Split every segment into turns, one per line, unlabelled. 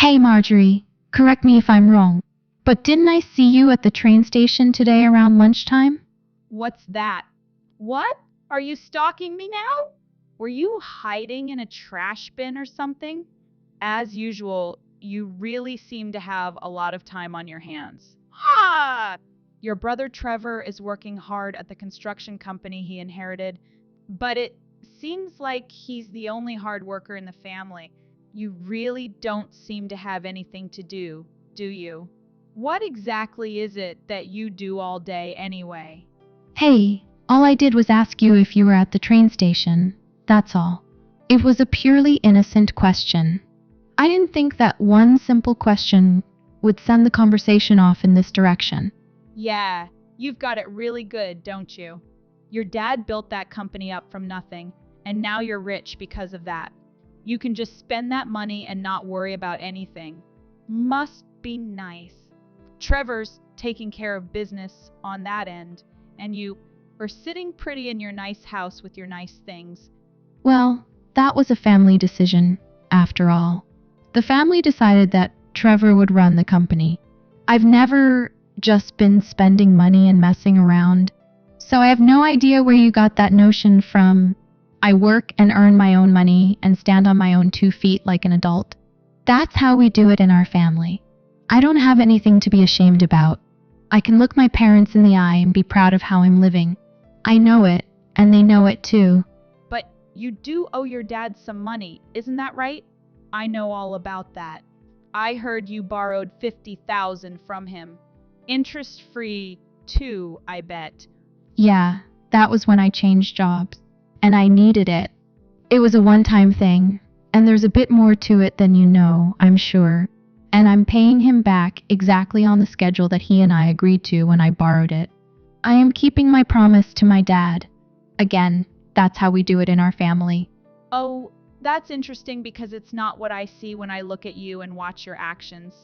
Hey Marjorie, correct me if I'm wrong, but didn't I see you at the train station today around lunchtime?
What's that? What? Are you stalking me now? Were you hiding in a trash bin or something? As usual, you really seem to have a lot of time on your hands. Ah! Your brother Trevor is working hard at the construction company he inherited, but it seems like he's the only hard worker in the family. You really don't seem to have anything to do you? What exactly is it that you do all day anyway?
Hey, all I did was ask you if you were at the train station. That's all. It was a purely innocent question. I didn't think that one simple question would send the conversation off in this direction.
Yeah, you've got it really good, don't you? Your dad built that company up from nothing, and now you're rich because of that. You can just spend that money and not worry about anything. Must be nice. Trevor's taking care of business on that end, and you are sitting pretty in your nice house with your nice things.
Well, that was a family decision, after all. The family decided that Trevor would run the company. I've never just been spending money and messing around, so I have no idea where you got that notion from. I work and earn my own money and stand on my own 2 feet like an adult. That's how we do it in our family. I don't have anything to be ashamed about. I can look my parents in the eye and be proud of how I'm living. I know it, and they know it too.
But you do owe your dad some money, isn't that right? I know all about that. I heard you borrowed $50,000 from him. Interest-free, too, I bet.
Yeah, that was when I changed jobs, and I needed it. It was a one-time thing, and there's a bit more to it than you know, I'm sure. And I'm paying him back exactly on the schedule that he and I agreed to when I borrowed it. I am keeping my promise to my dad. Again, that's how we do it in our family.
Oh, that's interesting because it's not what I see when I look at you and watch your actions.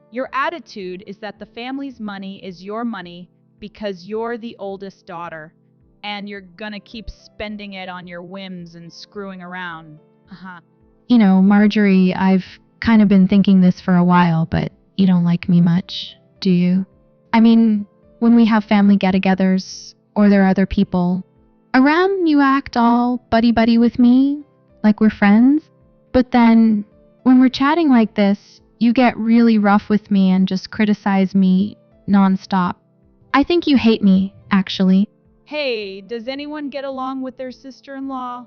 Your attitude is that the family's money is your money because you're the oldest daughter, and you're gonna keep spending it on your whims and screwing around. Uh-huh.
You know, Marjorie, I've kind of been thinking this for a while, but you don't like me much, do you? I mean, when we have family get-togethers, or there are other people around, you act all buddy-buddy with me, like we're friends. But then, when we're chatting like this, you get really rough with me and just criticize me nonstop. I think you hate me, actually.
Hey, does anyone get along with their sister-in-law?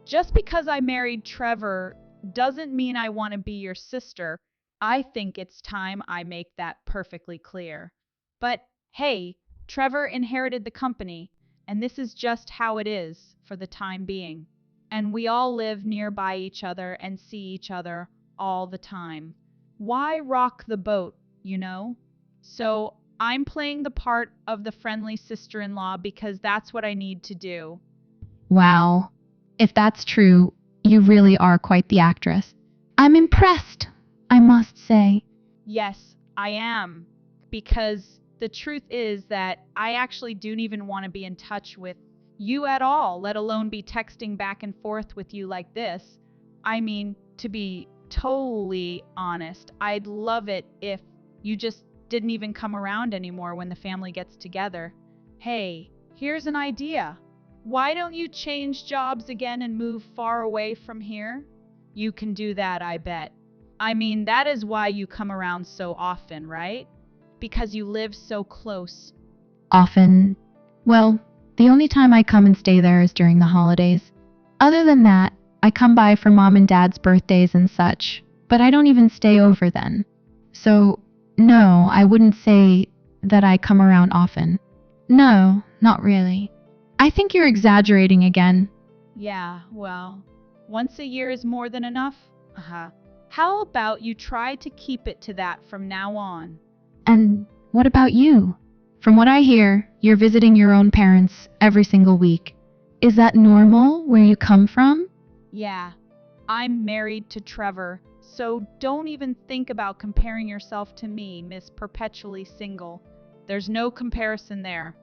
Just because I married Trevor doesn't mean I want to be your sister. I think it's time I make that perfectly clear. But hey, Trevor inherited the company, and this is just how it is for the time being. And we all live nearby each other and see each other all the time. Why rock the boat, you know? So I'm playing the part of the friendly sister-in-law because that's what I need to do.
Wow. If that's true, you really are quite the actress. I'm impressed, I must say.
Yes, I am. Because the truth is that I actually don't even want to be in touch with you at all, let alone be texting back and forth with you like this. I mean, to be totally honest, I'd love it if you just didn't even come around anymore when the family gets together. Hey, here's an idea. Why don't you change jobs again and move far away from here? You can do that, I bet. I mean, that is why you come around so often, right? Because you live so close.
Often. Well, the only time I come and stay there is during the holidays. Other than that, I come by for mom and dad's birthdays and such, but I don't even stay over then. So, no, I wouldn't say that I come around often. No, not really. I think you're exaggerating again.
Yeah, well, once a year is more than enough. Uh-huh. How about you try to keep it to that from now on?
And what about you? From what I hear, you're visiting your own parents every single week. Is that normal where you come from?
Yeah, I'm married to Trevor, so don't even think about comparing yourself to me, Miss Perpetually Single. There's no comparison there.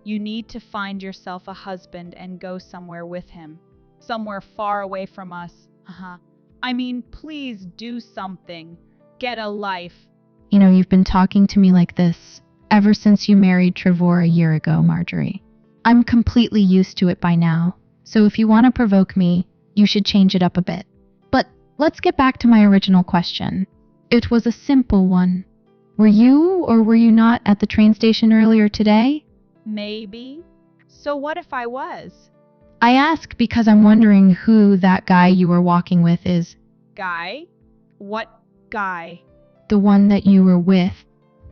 You need to find yourself a husband and go somewhere with him. Somewhere far away from us. Uh-huh. I mean, please do something. Get a life.
You've been talking to me like this ever since you married Trevor a year ago, Marjorie. I'm completely used to it by now, so if you want to provoke me, you should change it up a bit. But let's get back to my original question. It was a simple one. Were you or were you not at the train station earlier today?
Maybe. So what if I was?
I ask because I'm wondering who that guy you were walking with is.
Guy? What guy?
The one that you were with.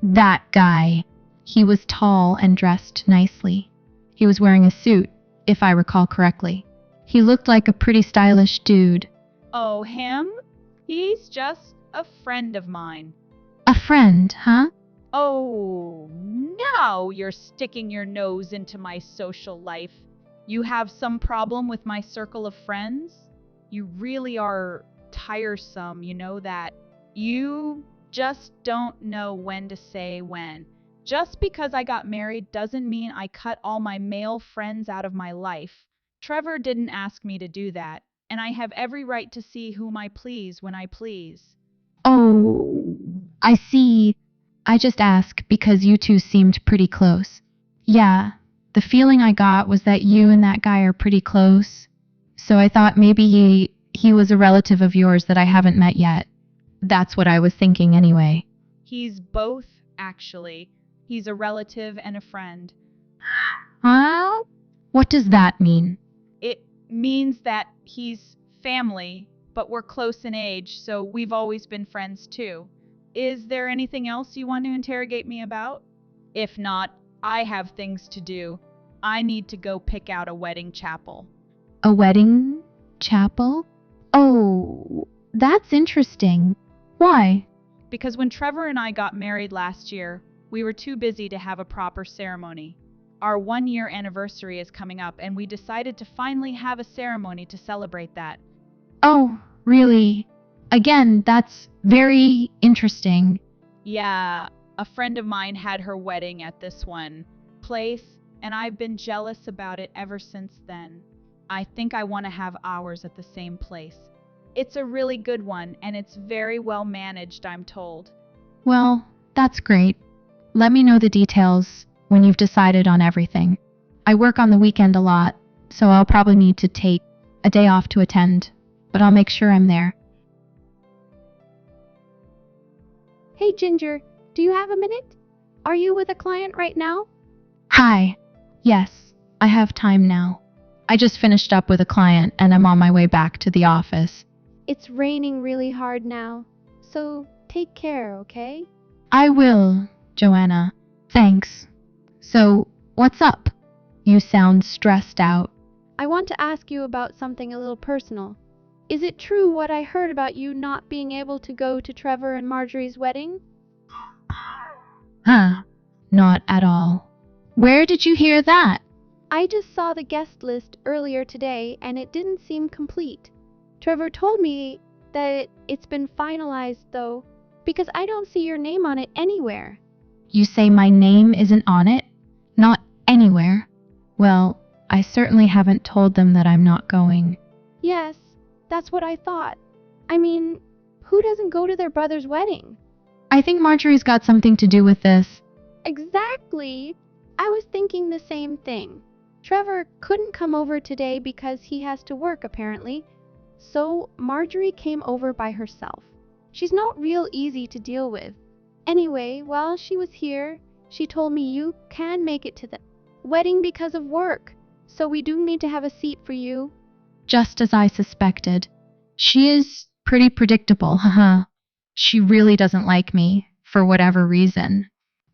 That guy. He was tall and dressed nicely. He was wearing a suit, if I recall correctly. He looked like a pretty stylish dude.
Oh, him? He's just a friend of mine.
A friend, huh?
Oh, now you're sticking your nose into my social life. You have some problem with my circle of friends? You really are tiresome, you know that. You just don't know when to say when. Just because I got married doesn't mean I cut all my male friends out of my life. Trevor didn't ask me to do that, and I have every right to see whom I please when I please.
Oh, I see. I just ask because you two seemed pretty close. Yeah, the feeling I got was that you and that guy are pretty close. So I thought maybe he was a relative of yours that I haven't met yet. That's what I was thinking anyway.
He's both, actually. He's a relative and a friend.
Huh? What does that mean?
It means that he's family, but we're close in age, so we've always been friends too. Is there anything else you want to interrogate me about? If not, I have things to do. I need to go pick out a wedding chapel.
A wedding chapel? Oh, that's interesting. Why?
Because when Trevor and I got married last year, we were too busy to have a proper ceremony. Our 1-year anniversary is coming up, and we decided to finally have a ceremony to celebrate that.
Oh, really? Again, that's very interesting.
Yeah, a friend of mine had her wedding at this one place, and I've been jealous about it ever since then. I think I want to have ours at the same place. It's a really good one, and it's very well managed, I'm told.
Well, that's great. Let me know the details when you've decided on everything. I work on the weekend a lot, so I'll probably need to take a day off to attend, but I'll make sure I'm there.
Hey Ginger, do you have a minute? Are you with a client right now?
Hi. Yes, I have time now. I just finished up with a client and I'm on my way back to the office.
It's raining really hard now, so take care, okay?
I will, Joanna. Thanks. So, what's up? You sound stressed out.
I want to ask you about something a little personal. Is it true what I heard about you not being able to go to Trevor and Marjorie's wedding?
Huh. Not at all. Where did you hear that?
I just saw the guest list earlier today and it didn't seem complete. Trevor told me that it's been finalized though, because I don't see your name on it anywhere.
You say my name isn't on it? Not anywhere. Well, I certainly haven't told them that I'm not going.
Yes, that's what I thought. I mean, who doesn't go to their brother's wedding?
I think Marjorie's got something to do with this.
Exactly. I was thinking the same thing. Trevor couldn't come over today because he has to work apparently. So Marjorie came over by herself. She's not real easy to deal with. Anyway, while she was here, she told me you can make it to the wedding because of work. So we do need to have a seat for you.
Just as I suspected. She is pretty predictable, haha. She really doesn't like me, for whatever reason.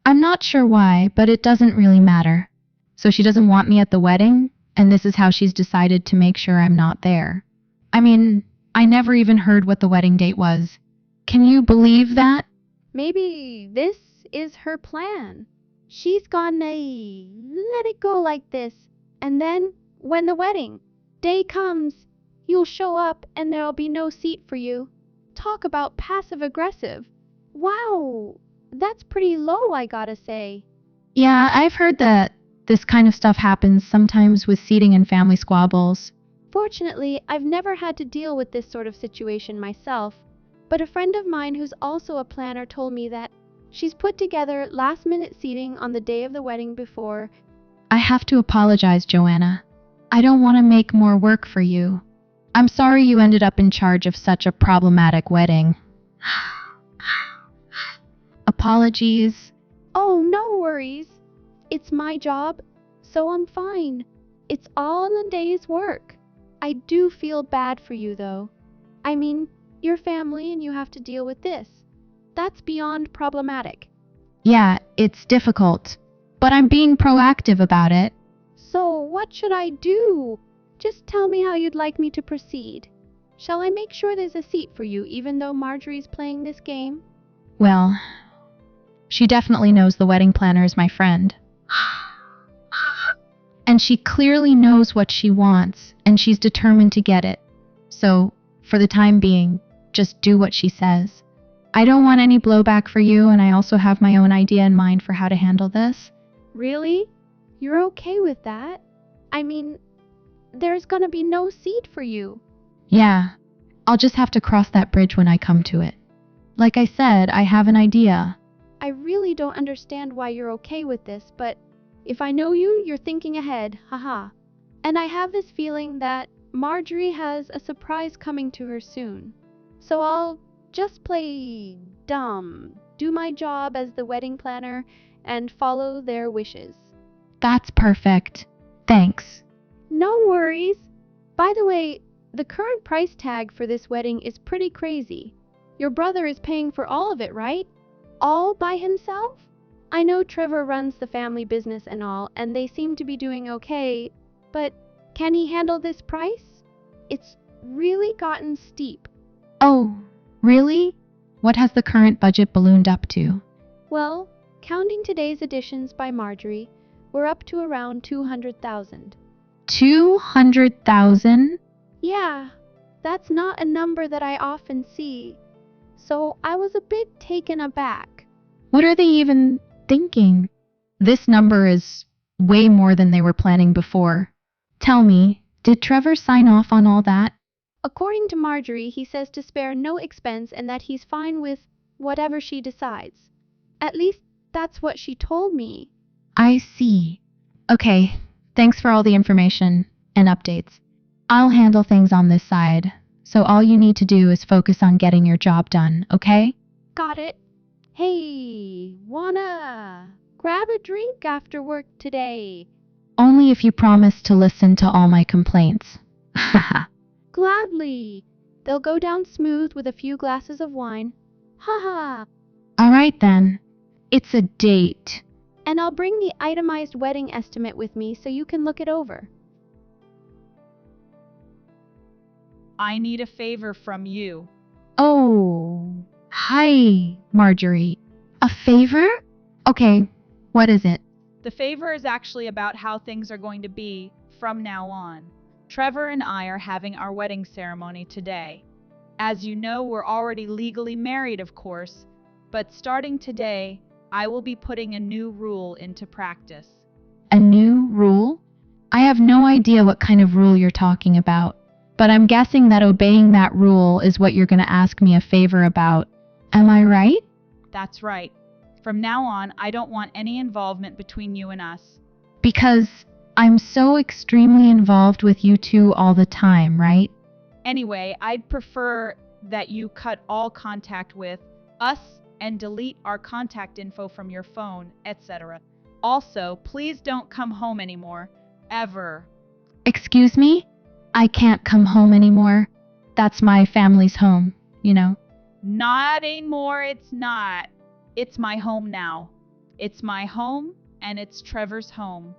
I'm not sure why, but it doesn't really matter. So she doesn't want me at the wedding, and this is how she's decided to make sure I'm not there. I mean, I never even heard what the wedding date was. Can you believe that?
Maybe this is her plan. She's gonna let it go like this, and then, when the wedding day comes, you'll show up and there'll be no seat for you. Talk about passive-aggressive. Wow, that's pretty low, I gotta say.
Yeah, I've heard that this kind of stuff happens sometimes with seating and family squabbles.
Fortunately, I've never had to deal with this sort of situation myself, But a friend of mine who's also a planner told me that she's put together last-minute seating on the day of the wedding before.
I have to apologize, Joanna. I don't want to make more work for you. I'm sorry you ended up in charge of such a problematic wedding. Apologies.
Oh, no worries. It's my job, so I'm fine. It's all in a day's work. I do feel bad for you, though. I mean, your family and you have to deal with this. That's beyond problematic.
Yeah, it's difficult, but I'm being proactive about it.
So, what should I do? Just tell me how you'd like me to proceed. Shall I make sure there's a seat for you even though Marjorie's playing this game?
Well, she definitely knows the wedding planner is my friend. And she clearly knows what she wants, and she's determined to get it. So, for the time being, just do what she says. I don't want any blowback for you, and I also have my own idea in mind for how to handle this.
Really? You're okay with that? I mean, there's gonna be no seat for you.
Yeah, I'll just have to cross that bridge when I come to it. Like I said, I have an idea.
I really don't understand why you're okay with this, but if I know you, you're thinking ahead, haha. And I have this feeling that Marjorie has a surprise coming to her soon. So I'll just play dumb, do my job as the wedding planner, and follow their wishes.
That's perfect. Thanks.
No worries. By the way, the current price tag for this wedding is pretty crazy. Your brother is paying for all of it, right? All by himself? I know Trevor runs the family business and all, and they seem to be doing okay, but can he handle this price? It's really gotten steep.
Oh, really? What has the current budget ballooned up to?
Well, counting today's additions by Marjorie, we're up to around 200,000.
200,000?
Yeah, that's not a number that I often see, so I was a bit taken aback.
What are they even thinking? This number is way more than they were planning before. Tell me, did Trevor sign off on all that?
According to Marjorie, he says to spare no expense and that he's fine with whatever she decides. At least that's what she told me.
I see. Okay, thanks for all the information and updates. I'll handle things on this side, so all you need to do is focus on getting your job done, okay?
Got it. Hey, wanna grab a drink after work today?
Only if you promise to listen to all my complaints. Haha.
Gladly. They'll go down smooth with a few glasses of wine. Haha.
All right then. It's a date.
And I'll bring the itemized wedding estimate with me so you can look it over.
I need a favor from you.
Oh, hi, Marjorie. A favor? Okay, what is it?
The favor is actually about how things are going to be from now on. Trevor and I are having our wedding ceremony today. As you know, we're already legally married, of course, but starting today, I will be putting a new rule into practice.
A new rule? I have no idea what kind of rule you're talking about, but I'm guessing that obeying that rule is what you're going to ask me a favor about. Am I right?
That's right. From now on, I don't want any involvement between you and us.
Because I'm so extremely involved with you two all the time, right?
Anyway, I'd prefer that you cut all contact with us and delete our contact info from your phone, etc. Also, please don't come home anymore. Ever.
Excuse me? I can't come home anymore. That's my family's home, you know?
Not anymore, it's not. It's my home now. It's my home, and it's Trevor's home.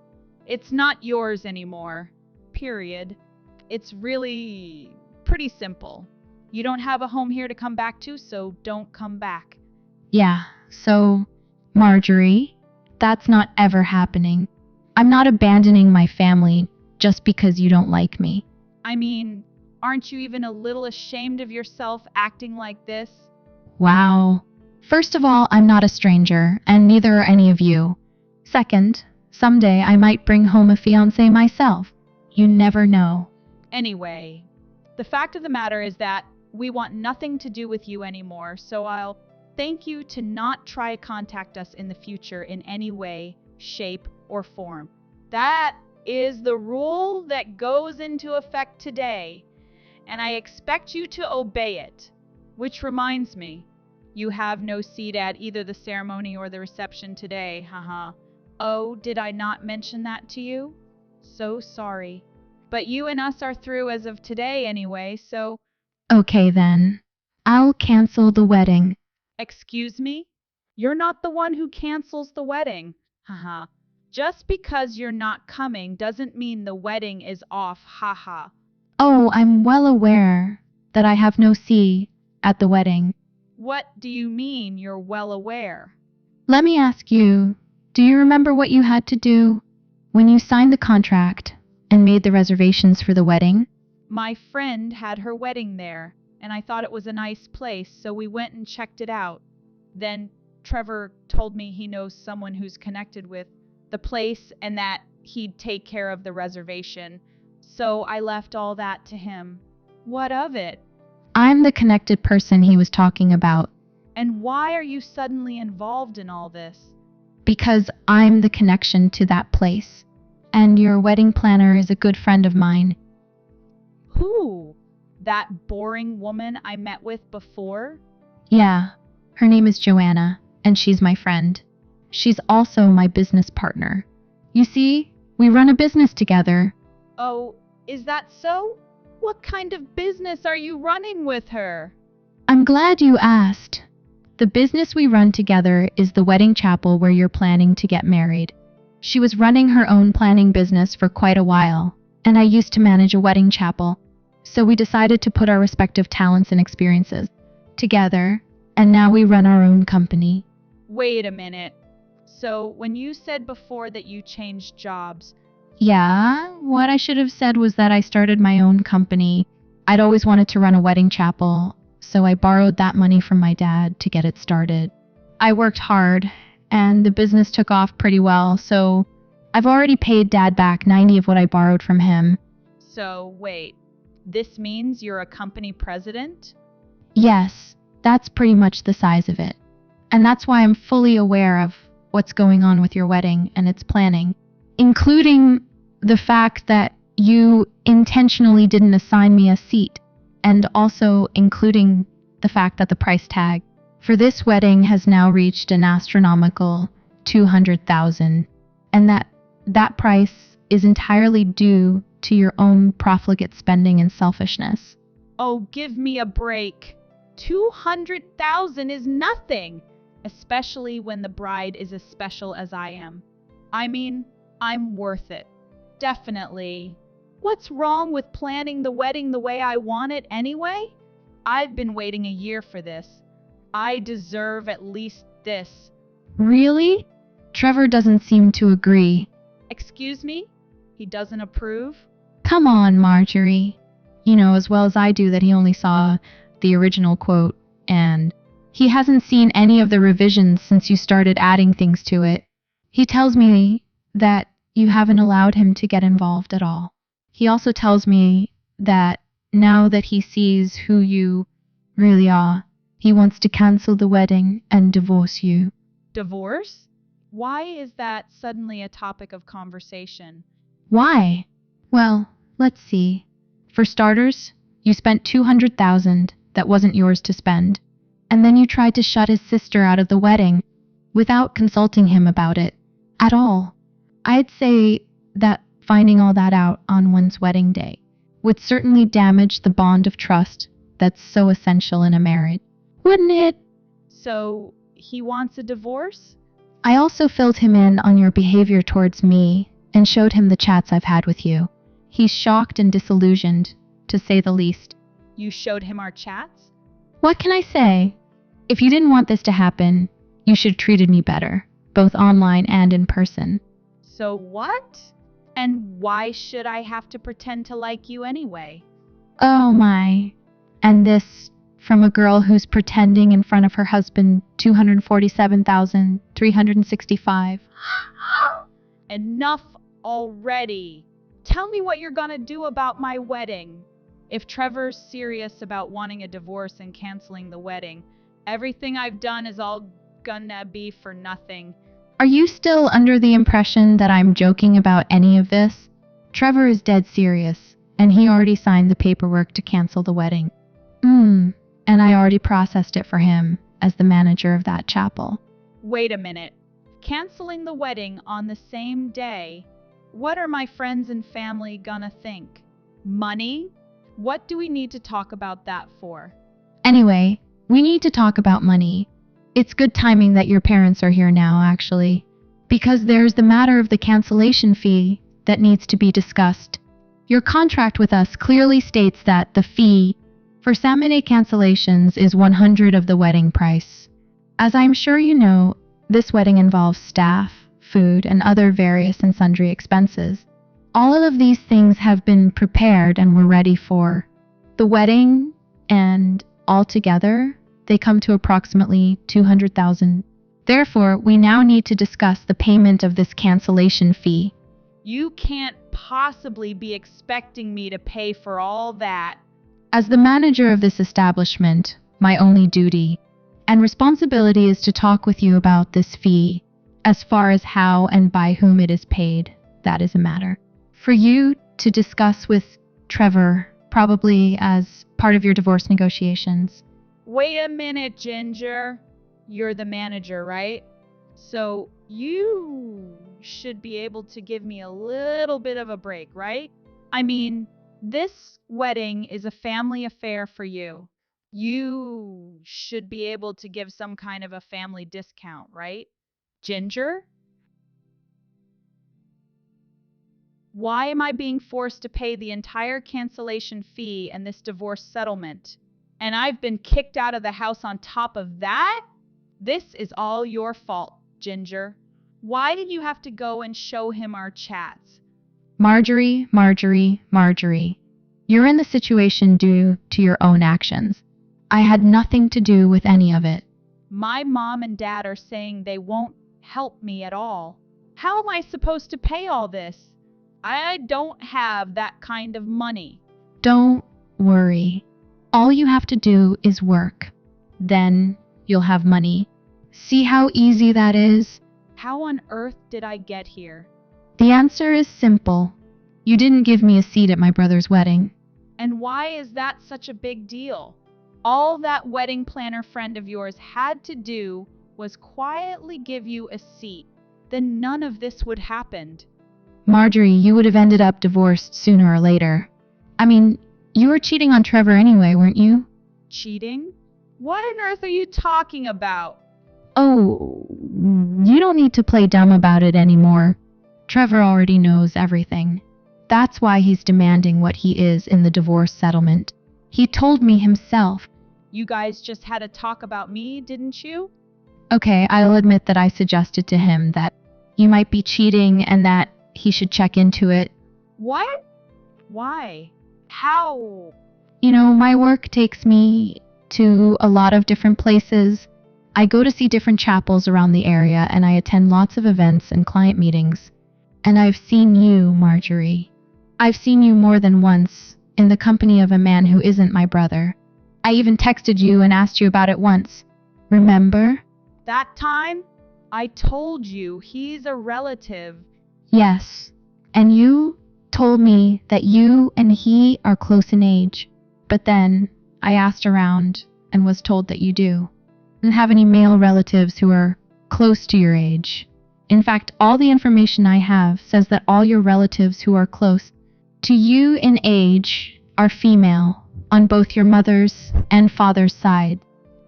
It's not yours anymore. Period. It's really pretty simple. You don't have a home here to come back to, so don't come back.
Yeah, so, Marjorie, that's not ever happening. I'm not abandoning my family just because you don't like me.
I mean, aren't you even a little ashamed of yourself acting like this?
Wow. First of all, I'm not a stranger, and neither are any of you. Second, someday I might bring home a fiancé myself. You never know.
Anyway, the fact of the matter is that We want nothing to do with you anymore, so I'll thank you to not try to contact us in the future in any way, shape, or form. That is the rule that goes into effect today, and I expect you to obey it. Which reminds me, you have no seat at either the ceremony or the reception today, haha. Oh, did I not mention that to you? So sorry. But you and us are through as of today anyway, so...
Okay then. I'll cancel the wedding.
Excuse me? You're not the one who cancels the wedding, haha. Just because you're not coming doesn't mean the wedding is off, haha.
Oh, I'm well aware that I have no say at the wedding.
What do you mean you're well aware?
Let me ask you, do you remember what you had to do when you signed the contract and made the reservations for the wedding?
My friend had her wedding there, and I thought it was a nice place, so we went and checked it out. Then Trevor told me he knows someone who's connected with the place and that he'd take care of the reservation. So I left all that to him. What of it?
I'm the connected person he was talking about
And why are you suddenly involved in all this?
because I'm the connection to that place. And your wedding planner is a good friend of mine.
Who? That boring woman I met with before?
Yeah, her name is Joanna, and she's my friend. She's also my business partner. You see, we run a business together.
Oh, is that so? What kind of business are you running with her?
I'm glad you asked. The business we run together is the wedding chapel where you're planning to get married. She was running her own planning business for quite a while, and I used to manage a wedding chapel. So we decided to put our respective talents and experiences together, and now we run our own company.
Wait a minute. So, when you said before that you changed jobs,
Yeah, what I should have said was that I started my own company. I'd always wanted to run a wedding chapel, so I borrowed that money from my dad to get it started. I worked hard, and the business took off pretty well, so I've already paid Dad back 90 of what I borrowed from him.
so wait, this means you're a company president?
Yes, that's pretty much the size of it. And that's why I'm fully aware of what's going on with your wedding and its planning, including the fact that you intentionally didn't assign me a seat, and also including the fact that the price tag for this wedding has now reached an astronomical $200,000, and that price is entirely due to your own profligate spending and selfishness.
Oh, give me a break. 200,000 is nothing, especially when the bride is as special as I am. I mean, I'm worth it. Definitely. What's wrong with planning the wedding the way I want it anyway? I've been waiting a year for this. I deserve at least this.
Really? Trevor doesn't seem to agree.
Excuse me? He doesn't approve?
Come on, Marjorie. You know as well as I do that he only saw the original quote, and he hasn't seen any of the revisions since you started adding things to it. He tells me that you haven't allowed him to get involved at all. He also tells me that now that he sees who you really are, he wants to cancel the wedding and divorce you.
Divorce? Why is that suddenly a topic of conversation?
Why? Well, let's see. For starters, you spent $200,000 that wasn't yours to spend, and then you tried to shut his sister out of the wedding without consulting him about it at all. I'd say that finding all that out on one's wedding day would certainly damage the bond of trust that's so essential in a marriage, wouldn't it?
So, he wants a divorce?
I also filled him in on your behavior towards me and showed him the chats I've had with you. He's shocked and disillusioned, to say the least.
You showed him our chats?
What can I say? If you didn't want this to happen, you should have treated me better, both online and in person.
So what? And why should I have to pretend to like you anyway?
Oh my. And this from a girl who's pretending in front of her husband 247,365.
Enough already. Tell me what you're gonna do about my wedding. If Trevor's serious about wanting a divorce and canceling the wedding, everything I've done is all gonna be for nothing.
Are you still under the impression that I'm joking about any of this? Trevor is dead serious, and he already signed the paperwork to cancel the wedding. And I already processed it for him as the manager of that chapel.
Wait a minute. Canceling the wedding on the same day? What are my friends and family gonna think? Money? What do we need to talk about that for?
Anyway, we need to talk about money. It's good timing that your parents are here now, actually, because there's the matter of the cancellation fee that needs to be discussed. Your contract with us clearly states that the fee for Salmone cancellations is 100 of the wedding price. As I'm sure you know, this wedding involves staff, food, and other various and sundry expenses. All of these things have been prepared and we're ready for the wedding, and altogether, they come to approximately 200,000. Therefore, we now need to discuss the payment of this cancellation fee.
You can't possibly be expecting me to pay for all that.
As the manager of this establishment, my only duty and responsibility is to talk with you about this fee. As far as how and by whom it is paid, that is a matter for you to discuss with Trevor, probably as part of your divorce negotiations.
Wait a minute, Ginger. You're the manager, right? So you should be able to give me a little bit of a break, right? I mean, this wedding is a family affair for you. You should be able to give some kind of a family discount, right? Ginger? Why am I being forced to pay the entire cancellation fee and this divorce settlement? And I've been kicked out of the house on top of that? This is all your fault, Ginger. Why did you have to go and show him our chats?
Marjorie. You're in the situation due to your own actions. I had nothing to do with any of it.
My mom and dad are saying they won't help me at all. How am I supposed to pay all this? I don't have that kind of money.
Don't worry. All you have to do is work. Then you'll have money. See how easy that is?
How on earth did I get here?
The answer is simple. You didn't give me a seat at my brother's wedding.
And why is that such a big deal? All that wedding planner friend of yours had to do was quietly give you a seat. Then none of this would happened.
Marjorie, you would have ended up divorced sooner or later. I mean, you were cheating on Trevor anyway, weren't you?
Cheating? What on earth are you talking about?
Oh, you don't need to play dumb about it anymore. Trevor already knows everything. That's why he's demanding what he is in the divorce settlement. He told me himself.
You guys just had a talk about me, didn't you?
Okay, I'll admit that I suggested to him that you might be cheating and that he should check into it.
What? Why? How?
You know, my work takes me to a lot of different places. I go to see different chapels around the area and I attend lots of events and client meetings. And I've seen you, Marjorie. I've seen you more than once in the company of a man who isn't my brother. I even texted you and asked you about it once. Remember?
That time? I told you he's a relative.
Yes. And you told me that you and he are close in age. But then I asked around and was told that you do. Don't have any male relatives who are close to your age. In fact, all the information I have says that all your relatives who are close to you in age are female on both your mother's and father's side,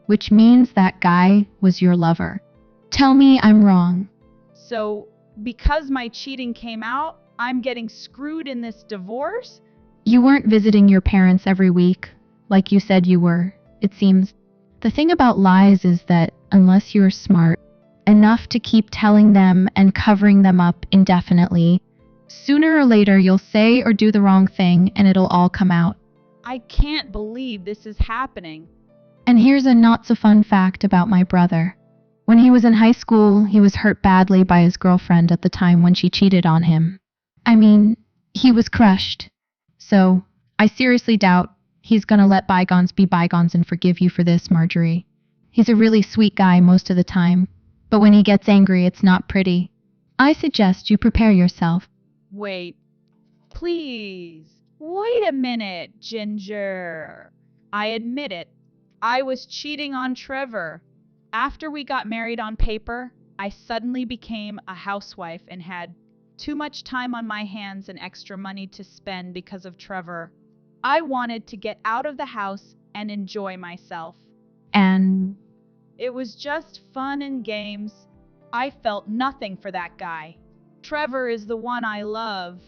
which means that guy was your lover. Tell me I'm wrong.
So, because my cheating came out, I'm getting screwed in this divorce?
You weren't visiting your parents every week, like you said you were, it seems. The thing about lies is that unless you're smart enough to keep telling them and covering them up indefinitely, sooner or later you'll say or do the wrong thing and it'll all come out.
I can't believe this is happening.
And here's a not so fun fact about my brother. When he was in high school, he was hurt badly by his girlfriend at the time when she cheated on him. I mean, he was crushed. So, I seriously doubt he's gonna let bygones be bygones and forgive you for this, Marjorie. He's a really sweet guy most of the time, but when he gets angry, it's not pretty. I suggest you prepare yourself.
Wait, please. Wait a minute, Ginger. I admit it. I was cheating on Trevor. After we got married on paper, I suddenly became a housewife and had too much time on my hands and extra money to spend because of Trevor. I wanted to get out of the house and enjoy myself.
And
It was just fun and games. I felt nothing for that guy. Trevor is the one I love.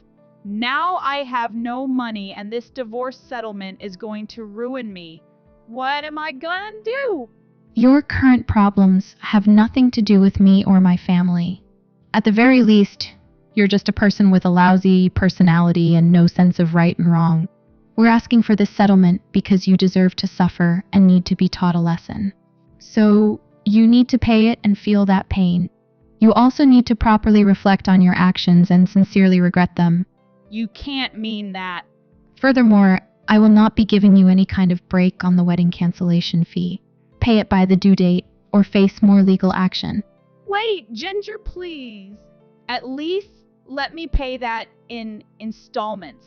Now I have no money and this divorce settlement is going to ruin me. What am I gonna do?
your current problems have nothing to do with me or my family. At the very least, you're just a person with a lousy personality and no sense of right and wrong. We're asking for this settlement because you deserve to suffer and need to be taught a lesson. So, you need to pay it and feel that pain. You also need to properly reflect on your actions and sincerely regret them.
You can't mean that.
Furthermore, I will not be giving you any kind of break on the wedding cancellation fee. Pay it by the due date or face more legal action.
Wait, Ginger, please. At least let me pay that in installments.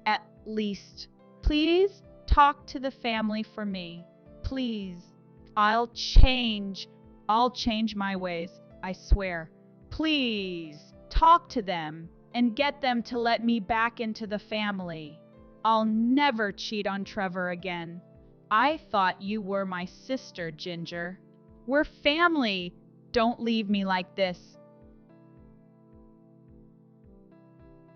At least. Please talk to the family for me. Please. I'll change my ways, I swear. Please talk to them and get them to let me back into the family. I'll never cheat on Trevor again. I thought you were my sister, Ginger. We're family. Don't leave me like this.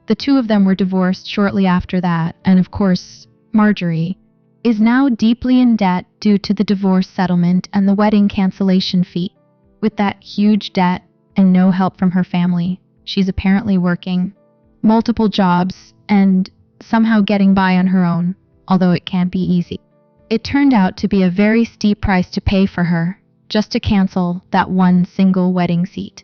The two of them were divorced shortly after that, and of course, Marjorie is now deeply in debt due to the divorce settlement and the wedding cancellation fee. With that huge debt and no help from her family, she's apparently working multiple jobs and somehow getting by on her own, although it can't be easy. It turned out to be a very steep price to pay for her just to cancel that one single wedding seat.